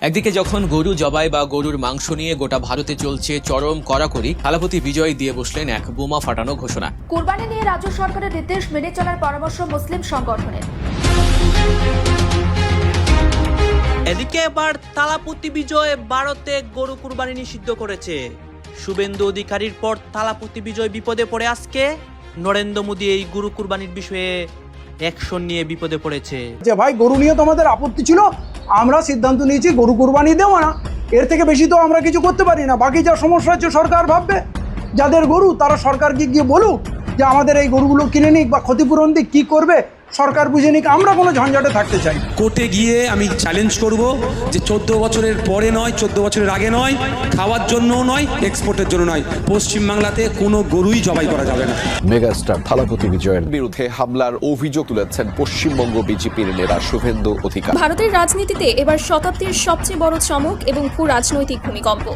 একদিকে যখন গরু জবাই বা গরুর মাংস নিয়ে গোটা ভারতে চলছে চরম কড়াকড়ি, থালাপতি বিজয় দিয়ে বসলেন এক বোমা ফাটানো ঘোষণা। কুরবানি নিয়ে রাজ্য সরকারের নির্দেশ মেনে চলার পরামর্শ মুসলিম সংগঠনের। এদিকে এবার থালাপতি বিজয় ভারতে গরু কুরবানি নিষিদ্ধ করেছে। শুভেন্দু অধিকারীর পর থালাপতি বিজয় বিপদে পড়ে আজকে নরেন্দ্র মোদী এই গরু কুরবানির বিষয়ে অ্যাকশন নিয়ে বিপদে পড়েছে। যে ভাই গরু নিয়ে তো আমাদের আপত্তি ছিল, আমরা সিদ্ধান্ত নিয়েছি গরু কুরবানি দেব না, এর থেকে বেশি তো আমরা কিছু করতে পারি না। বাকি যা সমস্যা হচ্ছে সরকার ভাববে, যাদের গরু তারা সরকারকে গিয়ে বলুক যে আমাদের এই গরুগুলো কিনে নিক বা ক্ষতিপূরণ দিক, কি করবে সরকার বুঝে নিক, আমরা কোনো ঝঞ্ঝাটে থাকতে চাই। কোর্টে গিয়ে আমি চ্যালেঞ্জ করব যে 14 বছরের পরে নয়, 14 বছরের আগে নয়, খাওয়ার জন্যও নয়, এক্সপোর্টের জন্য নয়, পশ্চিমবাংলাতে কোনো গরুই জবাই করা যাবে না। মেগাস্টার থালাপতি বিজয়ের বিরুদ্ধে হামলার অভিযোগ তুলেছেন পশ্চিমবঙ্গ বিজেপির নেতা শুভেন্দু অধিকারী। ভারতের রাজনীতিতে এবার শতাব্দীর সবচেয়ে বড় চমক এবং ভূ রাজনৈতিক ভূমিকম্প।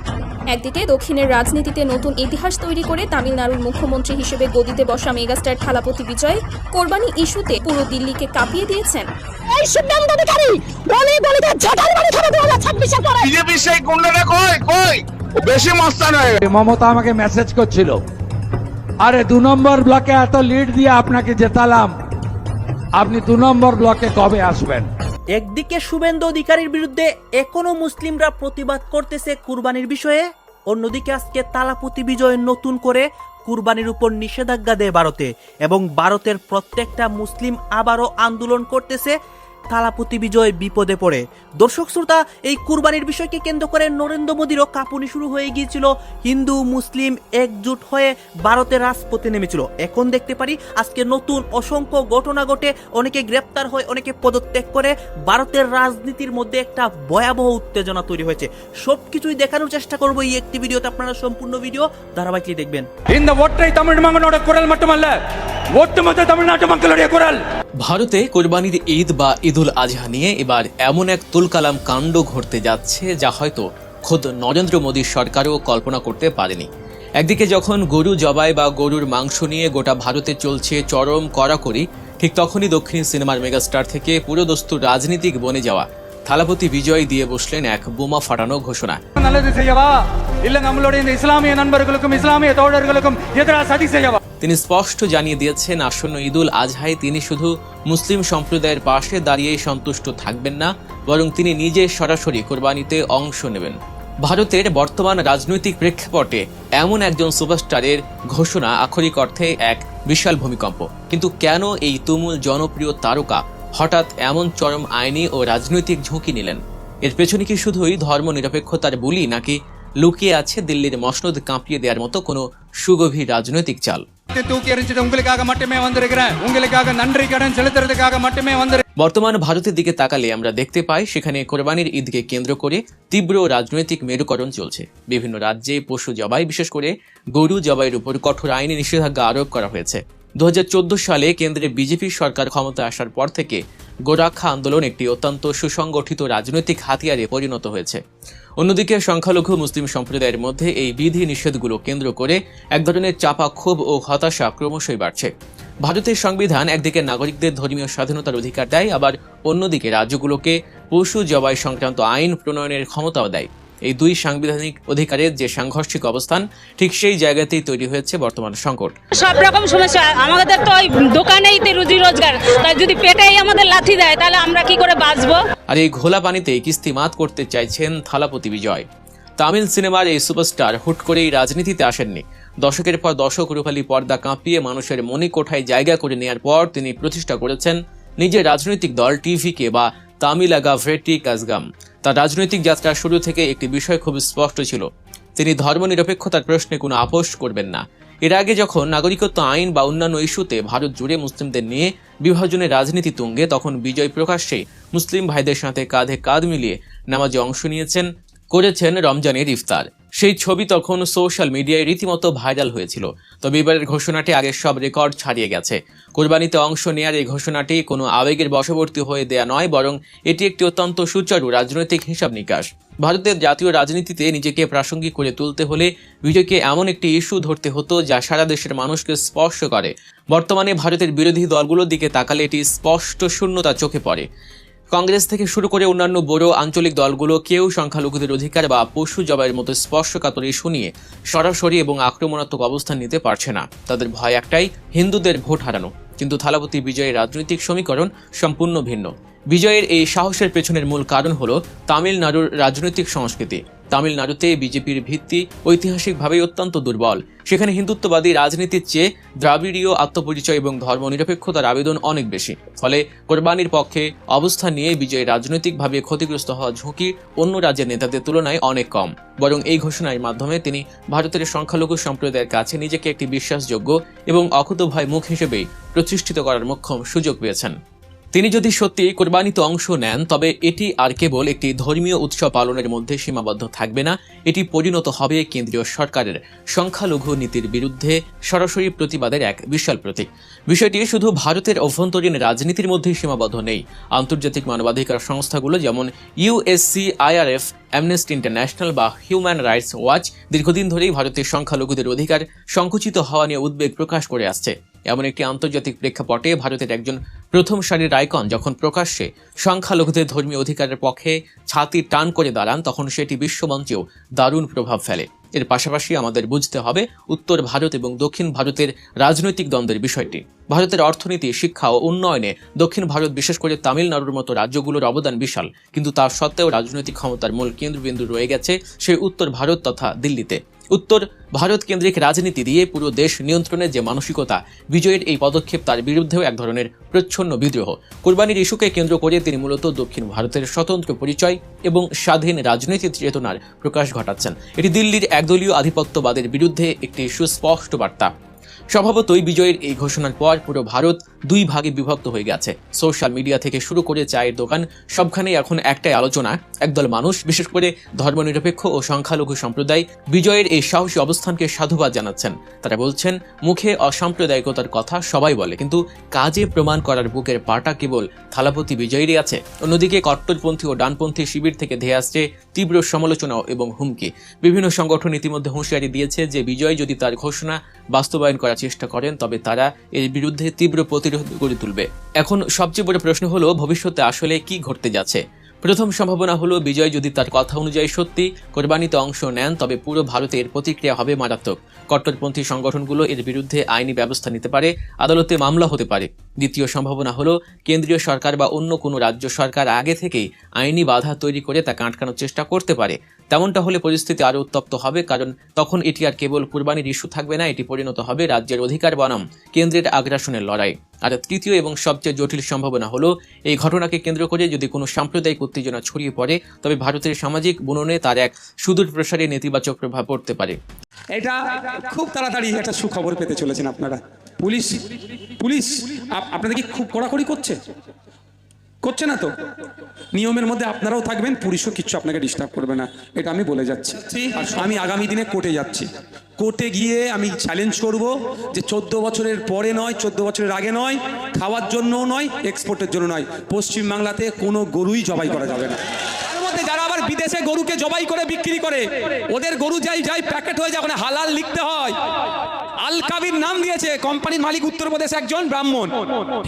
একদিকে দক্ষিণের রাজনীতিতে নতুন ইতিহাস তৈরি করে তামিলনাড়ুর মুখ্যমন্ত্রী হিসেবে গদিতে বসা মেগাস্টার থালাপতি বিজয় কোরবানি ইস্যুতে পুরো দিল্লিকে কাঁপিয়ে দিয়েছেন। এই শুভেন্দু অধিকারী বলি বলিতে ঝাঁটাল বাড়ি খাবে 2026 এর পরে। বিজেপি সেই গুন্ডাটা কই বেশি মস্তান হয়ে গেছে। মমতা আমাকে মেসেজ করছিল, আরে 2 নম্বর ব্লকে এত লিড দিয়ে আপনাকে জেতালাম, আপনি 2 নম্বর ব্লকে কবে আসবেন? একদিকে শুভেন্দু অধিকারীর বিরুদ্ধে এখনো মুসলিমরা প্রতিবাদ করতেছে কুরবানির বিষয়ে, অন্যদিকে আজকে থালাপতি বিজয় নতুন করে কুরবানির উপর নিষেধাজ্ঞা দেয় ভারতে, এবং ভারতের প্রত্যেকটা মুসলিম আবারও আন্দোলন করতেছে। থালাপতি বিজয় বিপদে পড়ে। দর্শক শ্রোতা, এই কুরবানির বিষয়কে কেন্দ্র করে নরেন্দ্র মোদীরও কাঁপুনি শুরু হয়ে গিয়েছিল। হিন্দু মুসলিম একজুট হয়ে ভারতের রাজপথে নেমেছিল। এখন দেখতে পারি আজকে নতুন অসংখ্য ঘটনা ঘটে, অনেকে গ্রেপ্তার হয়, অনেকে পদত্যাগ করে। ভারতের রাজনীতির মধ্যে একটা ভয়াবহ উত্তেজনা তৈরি হয়েছে। সবকিছুই দেখানোর চেষ্টা করবো এই একটি ভিডিওতে, আপনারা সম্পূর্ণ ভিডিও ধারাবাহিকলি দেখবেন। இந்த ஒற்றை தமிழ் மகனோட குரல் மட்டுமல்ல, ஒட்டுமொத்த தமிழ்நாட்டு மக்களுடைய குரல்। ভারতে কোরবানির ঈদ বা ঈদুল আজহা নিয়ে এবার এমন এক তুলকালাম কাণ্ড ঘটতে যাচ্ছে যা হয়তো খোদ নরেন্দ্র মোদীর সরকারও কল্পনা করতে পারেনি। একদিকে যখন গরু জবাই বা গরুর মাংস নিয়ে গোটা ভারতে চলছে চরম কড়াকড়ি, ঠিক তখনই দক্ষিণ সিনেমার মেগাস্টার থেকে পুরোদস্তুর রাজনীতিক বনে যাওয়া থালাপতি বিজয় দিয়ে বসলেন এক বোমা ফাটানো ঘোষণা। நல்லது செய்யவா இல்ல நம்மளுடைய இந்த இஸ்லாமிய நண்பர்களுக்கும் இஸ்லாமிய தோழர்களுக்கும் எதிராக சதி செய்யவா? তিনি স্পষ্ট জানিয়ে দিয়েছেন আসন্ন ঈদুল আজহায় তিনি শুধু মুসলিম সম্প্রদায়ের পাশে দাঁড়িয়ে সন্তুষ্ট থাকবেন না, বরং তিনি নিজে সরাসরি কোরবানিতে অংশ নেবেন। ভারতের বর্তমান রাজনৈতিক প্রেক্ষাপটে এমন একজন সুপারস্টারের ঘোষণা আক্ষরিক অর্থে এক বিশাল ভূমিকম্প। কিন্তু কেন এই তুমুল জনপ্রিয় তারকা হঠাৎ এমন চরম আইনি ও রাজনৈতিক ঝুঁকি নিলেন? এর পেছনে কি শুধুই ধর্ম নিরপেক্ষতার বুলি, নাকি লুকিয়ে আছে দিল্লির মসনদ কাঁপিয়ে দেওয়ার মতো কোনো সুগভীর রাজনৈতিক চাল? বর্তমান ভারতের দিকে তাকালে আমরা দেখতে পাই সেখানে কোরবানির ঈদকে কেন্দ্র করে তীব্র রাজনৈতিক মেরুকরণ চলছে। বিভিন্ন রাজ্যে পশু জবাই, বিশেষ করে গরু জবাইয়ের উপর কঠোর আইনি নিষেধাজ্ঞা আরোপ করা হয়েছে। 2014 সালে কেন্দ্রে বিজেপি সরকার ক্ষমতা আসার পর থেকে গোরাক্ষা আন্দোলন একটি অত্যন্ত সুসংগঠিত রাজনৈতিক হাতিয়ারে পরিণত হয়েছে। অন্যদিকে সংখ্যালঘু মুসলিম সম্প্রদায়ের মধ্যে এই বিধি নিষেধগুলো কেন্দ্র করে এক ধরনের চাপা ক্ষোভ ও হতাশা ক্রমশই বাড়ছে। ভারতের সংবিধান একদিকে নাগরিকদের ধর্মীয় স্বাধীনতার অধিকার দেয়, আবার অন্যদিকে রাজ্যগুলোকে পশু জবাই সংক্রান্ত আইন প্রণয়নের ক্ষমতাও দেয়। এই দুই সাংবিধানিক অধিকারের যে সাংঘর্ষিক অবস্থান, ঠিক সেই জায়গাতেই তৈরি হয়েছে বর্তমান সংকট। সব রকম সমস্যা আমাদের তো ওই দোকানেই তো রুজি রোজগার, তাই যদি পেটেই আমাদের লাথি দেয় তাহলে আমরা কি করে বাঁচবো? আর এই ঘোলা পানিতে কিস্তিমাত করতে চাইছেন থালাপতি বিজয়। তামিল সিনেমার এই সুপারস্টার হুট করেই রাজনীতিতে আসেননি। দশকের পর দশক রূপালী পর্দা কাঁপিয়ে মানুষের মনে কোঠায় জায়গা করে নেওয়ার পর তিনি প্রতিষ্ঠা করেছেন নিজের রাজনৈতিক দল টিভিকে বা তামিলাগা ভেটি কাজগাম। তার রাজনৈতিক যাত্রা শুরু থেকে একটি বিষয় খুব স্পষ্ট ছিল, তিনি ধর্মনিরপেক্ষতার প্রশ্নে কোনো আপোষ করবেন না। এর আগে যখন নাগরিকত্ব আইন বা অন্যান্য ইস্যুতে ভারত জুড়ে মুসলিমদের নিয়ে বিভাজনের রাজনীতি তুঙ্গে, তখন বিজয় প্রকাশ্যে মুসলিম ভাইদের সাথে কাঁধে কাঁধ মিলিয়ে নামাজে অংশ নিয়েছেন, করেছেন রমজানের ইফতার। সেই ছবি তখন সোশ্যাল মিডিয়ায় রীতিমতো ভাইরাল হয়েছিল। তবে এবারের ঘোষণাটি আগের সব রেকর্ড ছাড়িয়ে গেছে। কোরবানিতে অংশ নেয়ার এই ঘোষণাটি কোনো আবেগের বশবর্তী হয়ে দেয়া নয়, বরং এটি একটি অত্যন্ত সুচারু রাজনৈতিক হিসাব নিকাশ। ভারতের জাতীয় রাজনীতিতে নিজেকে প্রাসঙ্গিক করে তুলতে হলে বিজয়কে এমন একটি ইস্যু ধরতে হতো যা সারা দেশের মানুষকে স্পর্শ করে। বর্তমানে ভারতের বিরোধী দলগুলোর দিকে তাকালে এটি স্পষ্ট শূন্যতা চোখে পড়ে। কংগ্রেস থেকে শুরু করে অন্যান্য বড় আঞ্চলিক দলগুলো কেউ সংখ্যালঘুদের অধিকার বা পশু জবাইয়ের মতো স্পর্শকাতর ইস্যু নিয়ে সরাসরি এবং আক্রমণাত্মক অবস্থান নিতে পারছে না। তাদের ভয় একটাই, হিন্দুদের ভোট হারানো। কিন্তু থালাপতি বিজয়ের রাজনৈতিক সমীকরণ সম্পূর্ণ ভিন্ন। বিজয়ের এই সাহসের পেছনের মূল কারণ হল তামিলনাড়ুর রাজনৈতিক সংস্কৃতি। তামিলনাড়ুতে বিজেপির ভিত্তি ঐতিহাসিকভাবেই অত্যন্ত দুর্বল। সেখানে হিন্দুত্ববাদী রাজনীতির চেয়ে দ্রাবিড়ীয় আত্মপরিচয় এবং ধর্মনিরপেক্ষতার আবেদন অনেক বেশি। ফলে কোরবানির পক্ষে অবস্থান নিয়ে বিজয় রাজনৈতিকভাবে ক্ষতিগ্রস্ত হওয়ার ঝুঁকি অন্য রাজ্যের নেতাদের তুলনায় অনেক কম। বরং এই ঘোষণার মাধ্যমে তিনি ভারতের সংখ্যালঘু সম্প্রদায়ের কাছে নিজেকে একটি বিশ্বাসযোগ্য এবং অকুতোভয় মুখ হিসেবেই প্রতিষ্ঠিত করার মোক্ষম সুযোগ পেয়েছেন। তিনি যদি সত্যি কোরবানিতে অংশ নেন, তবে এটি আর কেবল একটি ধর্মীয় উৎসব পালনের মধ্যে সীমাবদ্ধ থাকবে না, এটি পরিণত হবে কেন্দ্রীয় সরকারের সংখ্যালঘু নীতির বিরুদ্ধে সরাসরি প্রতিবাদের এক বিশাল প্রতীক। বিষয়টি শুধু ভারতের অভ্যন্তরীণ রাজনীতির মধ্যেই সীমাবদ্ধ নেই। আন্তর্জাতিক মানবাধিকার সংস্থাগুলো যেমন USCIRF, অ্যামনেস্টি ইন্টারন্যাশনাল বা হিউম্যান রাইটস ওয়াচ দীর্ঘদিন ধরেই ভারতের সংখ্যালঘুদের অধিকার সংকুচিত হওয়া নিয়ে উদ্বেগ প্রকাশ করে আসছে। এমন একটি আন্তর্জাতিক প্রেক্ষাপটে ভারতের একজন প্রথম সারির আইকন যখন প্রকাশ্যে সংখ্যালঘুদের ধর্মীয় অধিকারের পক্ষে ছাতি টান করে দাঁড়ান, তখন সেটি বিশ্বমঞ্চেও দারুণ প্রভাব ফেলে। এর পাশাপাশি আমাদের বুঝতে হবে উত্তর ভারত এবং দক্ষিণ ভারতের রাজনৈতিক দ্বন্দ্বের বিষয়টি। ভারতের অর্থনীতি, শিক্ষা ও উন্নয়নে দক্ষিণ ভারত, বিশেষ করে তামিলনাড়ুর মতো রাজ্যগুলোর অবদান বিশাল, কিন্তু তার সত্ত্বেও রাজনৈতিক ক্ষমতার মূল কেন্দ্রবিন্দু রয়ে গেছে সেই উত্তর ভারত তথা দিল্লিতে। উত্তর ভারত কেন্দ্রিক রাজনীতি দিয়ে পুরো দেশ নিয়ন্ত্রণের যে মানসিকতা, বিজয়ের এই পদক্ষেপ তার বিরুদ্ধেও এক ধরনের প্রচ্ছন্ন বিদ্রোহ। কোরবানির ইস্যুকে কেন্দ্র করে তিনি মূলত দক্ষিণ ভারতের স্বতন্ত্র পরিচয় এবং স্বাধীন রাজনৈতিক চেতনার প্রকাশ ঘটাচ্ছেন। এটি দিল্লির একদলীয় আধিপত্যবাদের বিরুদ্ধে একটি সুস্পষ্ট বার্তা। স্বভাবতই বিজয়ের এই ঘোষণার পর পুরো ভারত দুই ভাগে বিভক্ত হয়ে গেছে। সোশ্যাল মিডিয়া থেকে শুরু করে চায়ের দোকান, সবখানেই এখন একটাই আলোচনা। একদল মানুষ, বিশেষ করে ধর্মনিরপেক্ষ ও সংখ্যালঘু সম্প্রদায়, বিজয়ের এই সাহসী অবস্থানকে সাধুবাদ জানাচ্ছেন। তারা বলছেন, মুখে অসাম্প্রদায়িকতার কথা সবাই বলে, কিন্তু কাজে প্রমাণ করার বুকের পাটা কেবল থালাপতি বিজয়েরই আছে। অন্যদিকে কট্টরপন্থী ও ডানপন্থী শিবির থেকে ধেয়ে আসছে তীব্র সমালোচনা এবং হুমকি। বিভিন্ন সংগঠন ইতিমধ্যে হুঁশিয়ারি দিয়েছে যে বিজয় যদি তার ঘোষণা বাস্তবায়ন করার চেষ্টা করেন, তবে তারা এর বিরুদ্ধে তীব্র প্রতিরোধ গড়ে তুলবে। এখন সবচেয়ে বড় প্রশ্ন হলো, ভবিষ্যতে আসলে কি ঘটতে যাচ্ছে? প্রথম সম্ভাবনা হলো, বিজয় যদি তার কথা অনুযায়ী সত্যি কোরবানিতে অংশ নেন, তবে পুরো ভারতের প্রতিক্রিয়া হবে মারাত্মক। কট্টরপন্থী সংগঠনগুলো এর বিরুদ্ধে আইনি ব্যবস্থা নিতে পারে, আদালতে মামলা হতে পারে। দ্বিতীয় সম্ভাবনা হলো, কেন্দ্রীয় সরকার বা অন্য কোনো রাজ্য সরকার আগে থেকেই আইনি বাধা তৈরি করে তা আটকানোর চেষ্টা করতে পারে। তেমনটা হলে পরিস্থিতি আরও উত্তপ্ত হবে, কারণ তখন এটি আর কেবল কুরবানির ইস্যু থাকবে না, এটি পরিণত হবে রাজ্যের অধিকার বনাম কেন্দ্রের আগ্রাসনের লড়াই। আর তৃতীয় এবং সবচেয়ে জটিল সম্ভাবনা হলো, এই ঘটনাকে কেন্দ্র করে যদি কোনো সাম্প্রদায়িক উত্তেজনা ছড়িয়ে পড়ে, তবে ভারতের সামাজিক বুননে তার এক সুদূর প্রসারী নেতিবাচক প্রভাব পড়তে পারে। এটা খুব তাড়াতাড়ি একটা সুখবর পেতে চলেছেন আপনারা। পুলিশ আপনাদের কি খুব কড়াকড়ি করছে না তো? নিয়মের মধ্যে আপনারাও থাকবেন, পুলিশও কিচ্ছু আপনাকে ডিস্টার্ব করবে না, এটা আমি বলে যাচ্ছি। আর আমি আগামী দিনে কোর্টে যাচ্ছি। কোর্টে গিয়ে আমি চ্যালেঞ্জ করব যে 14 বছরের পরে নয়, 14 বছরের আগে নয়, খাওয়ার জন্যও নয়, এক্সপোর্টের জন্য নয়, পশ্চিমবাংলাতে কোনো গরুই জবাই করা যাবে না। তার মধ্যে যারা আবার বিদেশে গরুকে জবাই করে বিক্রি করে, ওদের গরু যাই প্যাকেট হয়ে যায়, ওখানে হালাল লিখতে হয়। আল কাবির নাম দিয়েছে কোম্পানির মালিক, উত্তরপ্রদেশ একজন ব্রাহ্মণ,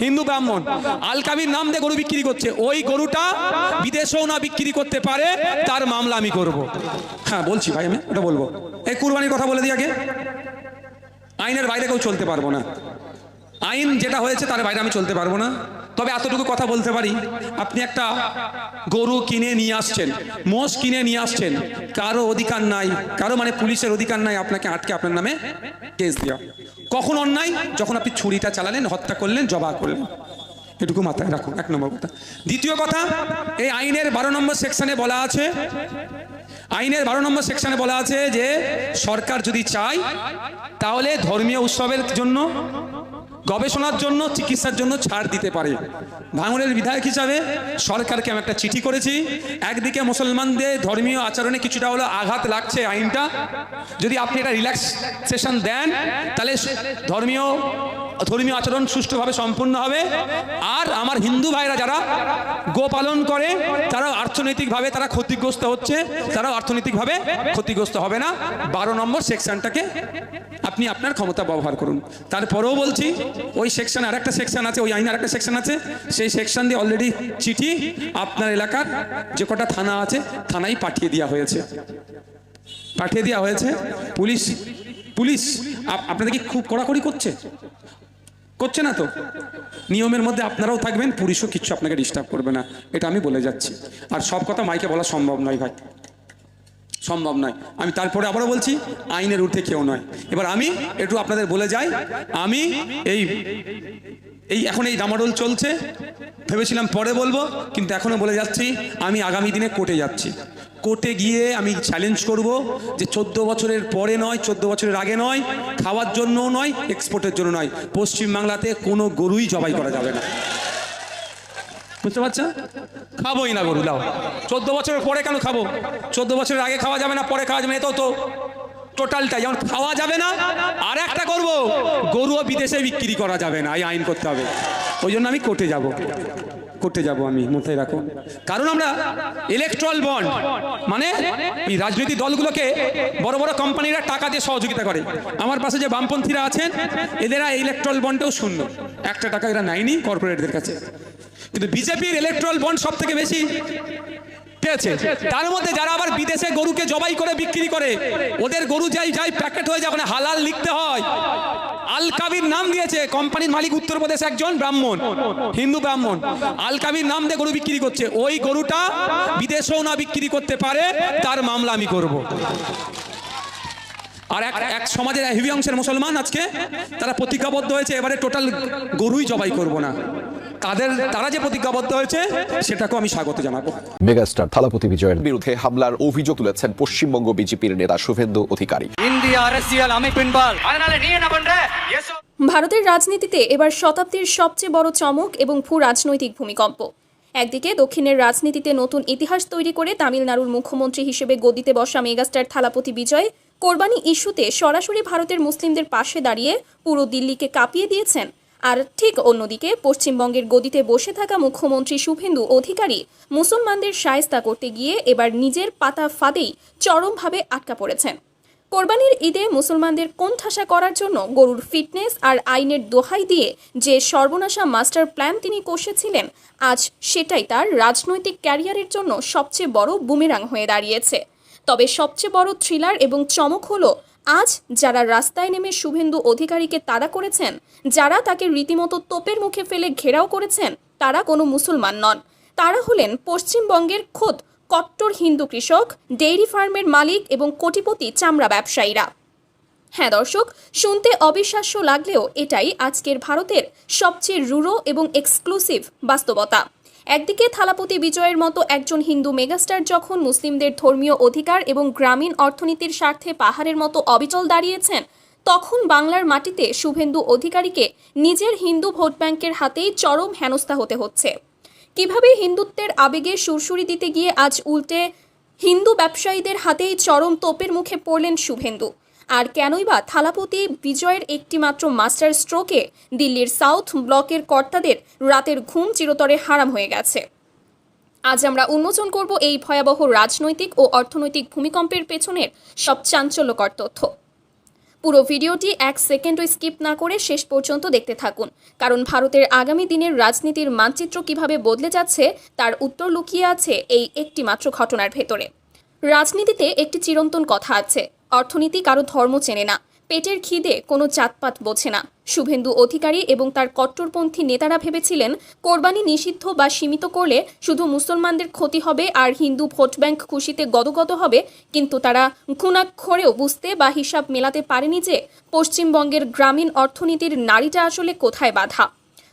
হিন্দু ব্রাহ্মণ, আল কাবির নাম দিয়ে গরু বিক্রি করছে। ওই গরুটা বিদেশেও না বিক্রি করতে পারে, তার মামলা আমি করব। হ্যাঁ বলছি ভাই, আমি ওটা বলবো। এই কুরবানির কথা বলে দিই আগে, আইনের বাইরে কেউ চলতে পারবো না। আইন যেটা হয়েছে তার বাইরে আমি চলতে পারবো না। তবে এতটুকু কথা বলতে পারি, আপনি একটা গরু কিনে নিয়ে আসছেন, মোষ কিনে নিয়ে আসছেন, কারো অধিকার নাই, কারো মানে পুলিশের অধিকার নাই আপনাকে আটকে আপনার নামে কেস দেওয়া। কখন অন্যায়? যখন আপনি ছুরিটা চালালেন, হত্যা করলেন, জবাই করলেন। এটুকু মাথায় রাখুন, এক নম্বর কথা। দ্বিতীয় কথা, এই আইনের 12 নম্বর সেকশনে বলা আছে, আইনের 12 নম্বর সেকশনে বলা আছে যে সরকার যদি চায় তাহলে ধর্মীয় উৎসবের জন্য, গবেষণার জন্য, চিকিৎসার জন্য ছাড় দিতে পারে। ভাঙড়ের বিধায়ক হিসাবে সরকারকে আমি একটা চিঠি করেছি। একদিকে মুসলমানদের ধর্মীয় আচরণে কিছুটা হলো আঘাত লাগছে আইনটা, যদি আপনি এটা রিল্যাক্সেশন দেন, তাহলে ধর্মীয় ধর্মীয় আচরণ সুষ্ঠুভাবে সম্পূর্ণ হবে। আর আমার হিন্দু ভাইরা যারা গো পালন করে তারাও অর্থনৈতিকভাবে তারা ক্ষতিগ্রস্ত হচ্ছে, তারাও অর্থনৈতিকভাবে ক্ষতিগ্রস্ত হবে না। 12 নম্বর সেকশনটাকে আপনি আপনার ক্ষমতা ব্যবহার করুন। তারপরেও বলছি, ওই সেকশন আর একটা সেকশন আছে, ওই আইনে আর একটা সেকশন আছে, সেই সেকশন দিয়ে অলরেডি চিঠি আপনার এলাকার যে কটা থানা আছে থানায় পাঠিয়ে দেওয়া হয়েছে। পুলিশ আপনাদের কি খুব কড়াকড়ি করছে না তো? নিয়মের মধ্যে আপনারাও থাকবেন, পুলিশও কিচ্ছু আপনাকে ডিস্টার্ব করবে না, এটা আমি বলে যাচ্ছি। আর সব কথা মাইকে বলা সম্ভব নয় ভাই, সম্ভব নয়। আমি তারপরে আবারও বলছি, আইনের ঊর্ধ্বে কেউ নয়। এবার আমি একটু আপনাদের বলে যাই, আমি এখন এই ডামাডোল চলছে, ভেবেছিলাম পরে বলবো, কিন্তু এখনো বলে যাচ্ছি, আমি আগামী দিনে কোর্টে যাচ্ছি। কোর্টে গিয়ে আমি চ্যালেঞ্জ করব যে 14 বছরের পরে নয়, 14 বছরের আগে নয়, খাওয়ার জন্যও নয়, এক্সপোর্টের জন্য নয়, পশ্চিমবাংলাতে কোনো গরুই জবাই করা যাবে না। বুঝতে পারছো? খাবোই না গরু। দাও 14 বছরের পরে কেন খাবো? 14 বছরের আগে খাওয়া যাবে না, পরে খাওয়া যাবে না, এটাও তো টোটালটা যেমন খাওয়া যাবে না। আর একটা করব, গরুও বিদেশে বিক্রি করা যাবে না, এই আইন করতে হবে। ওই জন্য আমি কোর্টে যাব, আমি মাথায় রাখো। কারণ আমরা ইলেকট্রাল বন্ড মানে এই রাজনৈতিক দলগুলোকে বড় বড় কোম্পানিরা টাকা দিয়ে সহযোগিতা করে। আমার পাশে যে বামপন্থীরা আছেন, এদেরা ইলেকট্রাল বন্ডেও শূন্য, 1 টাকা এরা নেয়নি কর্পোরেটদের কাছে। কিন্তু বিজেপির ইলেকট্রাল বন্ড সব থেকে বেশি পেয়েছে। তার মধ্যে যারা আবার বিদেশে গরুকে জবাই করে বিক্রি করে, ওদের গরু যাই প্যাকেট হয়ে যায়, ওখানে হালাল লিখতে হয়। আল কাবির নাম দিয়েছে, কোম্পানির মালিক উত্তরপ্রদেশ একজন ব্রাহ্মণ, হিন্দু ব্রাহ্মণ, আল কাবির নাম দিয়ে গরু বিক্রি করছে। ওই গরুটা বিদেশেও না বিক্রি করতে পারে, তার মামলা আমি করব। আর এক সমাজের হেভি অংশের মুসলমান আজকে তারা প্রতিজ্ঞাবদ্ধ হয়েছে, এবারে টোটাল গরুই জবাই করব না। তারা যে প্রতিজ্ঞাবদ্ধ হয়েছে সেটাকেও আমি স্বাগত জানাবো। মেগাস্টার থালাপতি বিজয়ের বিরুদ্ধে হামলার অভিযোগ তুলেছেন পশ্চিমবঙ্গ বিজেপির নেতা শুভেন্দু অধিকারী। ভারতের রাজনীতিতে এবার শতাব্দীর সবচেয়ে বড় চমক এবং ভূ রাজনৈতিক ভূমিকম্প। একদিকে দক্ষিণের রাজনীতিতে নতুন ইতিহাস তৈরি করে তামিলনাড়ুর মুখ্যমন্ত্রী হিসেবে গদিতে বসা মেগাস্টার থালাপতি বিজয় কোরবানি ইস্যুতে সরাসরি ভারতের মুসলিমদের পাশে দাঁড়িয়ে পুরো দিল্লিকে কাঁপিয়ে দিয়েছেন। আর ঠিক অন্যদিকে পশ্চিমবঙ্গের গদিতে বসে থাকা মুখ্যমন্ত্রী শুভেন্দু অধিকারী মুসলমানদের শায়েস্তা করতে গিয়ে এবার নিজের পাতা ফাঁদেই চরমভাবে আটকা পড়েছেন। কোরবানির ঈদে মুসলমানদের কোণঠাসা করার জন্য গরুর ফিটনেস আর আইনের দোহাই দিয়ে যে সর্বনাশা মাস্টার প্ল্যান তিনি কষেছিলেন, আজ সেটাই তার রাজনৈতিক ক্যারিয়ারের জন্য সবচেয়ে বড় বুমেরাং হয়ে দাঁড়িয়েছে। তবে সবচেয়ে বড় থ্রিলার এবং চমক হলো, আজ যারা রাস্তায় নেমে শুভেন্দু অধিকারীকে তাড়া করেছেন, যারা তাকে রীতিমতো তোপের মুখে ফেলে ঘেরাও করেছেন, তারা কোনো মুসলমান নন। তারা হলেন পশ্চিমবঙ্গের খোদ কট্টর হিন্দু কৃষক, ডেইরি ফার্মের মালিক এবং কোটিপতি চামড়া ব্যবসায়ীরা। হ্যাঁ দর্শক, শুনতে অবিশ্বাস্য লাগলেও এটাই আজকের ভারতের সবচেয়ে রূঢ় এবং এক্সক্লুসিভ বাস্তবতা। একদিকে থালাপতি বিজয়ের মতো একজন হিন্দু মেগাস্টার যখন মুসলিমদের ধর্মীয় অধিকার এবং গ্রামীণ অর্থনীতির স্বার্থে পাহাড়ের মতো অবিচল দাঁড়িয়েছেন, তখন বাংলার মাটিতে শুভেন্দু অধিকারীকে নিজের হিন্দু ভোট ব্যাংকের হাতেই চরম হেনস্থা হতে হচ্ছে। কিভাবে হিন্দুত্বের আবেগে সুরসুরি দিতে গিয়ে আজ উল্টে হিন্দু ব্যবসায়ীদের হাতেই চরম তোপের মুখে পড়লেন শুভেন্দু? আর কেনই বা থালাপতি বিজয়ের একটি মাত্র মাস্টার স্ট্রোকে দিল্লির সাউথ ব্লকের কর্তাদের রাতের ঘুম চিরতরে হারাম হয়ে গেছে? আজ আমরা উন্মোচন করব এই ভয়াবহ রাজনৈতিক ও অর্থনৈতিক ভূমিকম্পের পেছনের সব চাঞ্চল্যকর তথ্য। পুরো ভিডিওটি 1 সেকেন্ডও স্কিপ না করে শেষ পর্যন্ত দেখতে থাকুন, কারণ ভারতের আগামী দিনের রাজনীতির মানচিত্র কিভাবে বদলে যাচ্ছে তার উত্তর লুকিয়ে আছে এই একটি মাত্র ঘটনার ভেতরে। রাজনীতিতে একটি চিরন্তন কথা আছে, অর্থনীতি কারো ধর্ম চেনে না, পেটের খিদে কোনো জাতপাত বোঝে না। শুভেন্দু অধিকারী এবং তার কট্টরপন্থী নেতারা ভেবেছিলেন কোরবানি নিষিদ্ধ বা সীমিত করলে শুধু মুসলমানদের ক্ষতি হবে আর হিন্দু ভোট ব্যাংক খুশিতে গদগদ হবে, কিন্তু তারা ঘুণাক্ষরেও বুঝতে বা হিসাব মেলাতে পারেনি যে পশ্চিমবঙ্গের গ্রামীণ অর্থনীতির নাড়িটা আসলে কোথায় বাঁধা।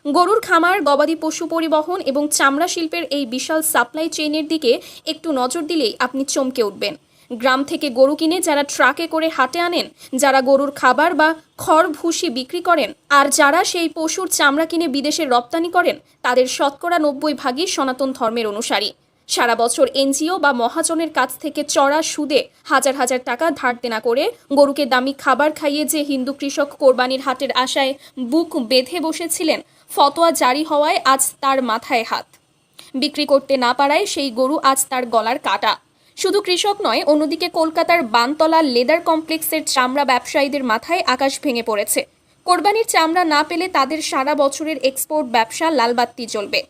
গরুর খামার, গবাদি পশু পরিবহন এবং চামড়া শিল্পের এই বিশাল সাপ্লাই চেইনের দিকে একটু নজর দিলেই আপনি চমকে উঠবেন। গ্রাম থেকে গরু কিনে যারা ট্রাকে করে হাটে আনেন, যারা গরুর খাবার বা খড় ভুসি বিক্রি করেন, আর যারা সেই পশুর চামড়া কিনে বিদেশে রপ্তানি করেন, তাদের শতকরা 90 ভাগই সনাতন ধর্মের অনুসারী। সারা বছর এনজিও বা মহাজনের কাছ থেকে চড়া সুদে হাজার হাজার টাকা ধার দেনা করে গরুকে দামি খাবার খাইয়ে যে হিন্দু কৃষক কোরবানির হাটের আশায় বুক বেঁধে বসেছিলেন, ফতোয়া জারি হওয়ায় আজ তার মাথায় হাত। বিক্রি করতে না পারায় সেই গরু আজ তার গলার কাটা। শুধু কৃষক নয়, অন্যদিকে কলকাতার বানতলা লেদার কমপ্লেক্সের চামড়া ব্যবসায়ীদের মাথায় আকাশ ভেঙে পড়েছে। কোরবানির চামড়া না পেলে তাদের সারা বছরের এক্সপোর্ট ব্যবসা লালবাত্তি জ্বলবে।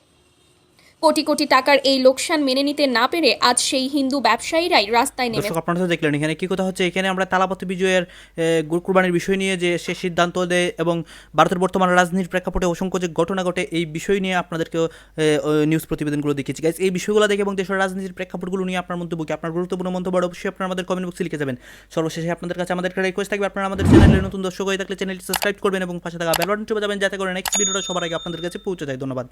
কোটি কোটি টাকার এই লোকসান মেনে নিতে না পেরে আজ সেই হিন্দু ব্যবসায়ীরাই রাস্তায় নেমে। দর্শক, আপনারা তো দেখলেন এখানে কি কথা হচ্ছে। এখানে আমরা তালাপতি বিজয়ের কুরবানির বিষয় নিয়ে যে সে সিদ্ধান্ত দেয় এবং ভারতের বর্তমান রাজনীতির প্রেক্ষাপটে অসংখ্য যে ঘটনা ঘটে এই বিষয় নিয়ে আপনাদেরকে নিউজ প্রতিবেদনগুলো দেখিয়েছি গাইস। এই বিষয়গুলো দেখে এবং দেশের রাজনীতির প্রেক্ষাপটগুলো নিয়ে আপনার মন্তব্য কি, আপনার গুরুত্বপূর্ণ মন্তব্য অবশ্যই আপনারা আমাদের কমেন্ট বক্সে লিখে যাবেন। সর্বশেষে আপনাদের কাছে আমাদের একটা রিকোয়েস্ট থাকবে, আপনারা আমাদের চ্যানেলে নতুন দর্শক হয়ে থাকলে চ্যানেলটি সাবস্ক্রাইব করবেন এবং পাশে থাকা বেল বাটনটি বাজাবেন যাতে করে নেক্সট ভিডিওটা সবার আগে আপনাদের কাছে পৌঁছে যায়। ধন্যবাদ।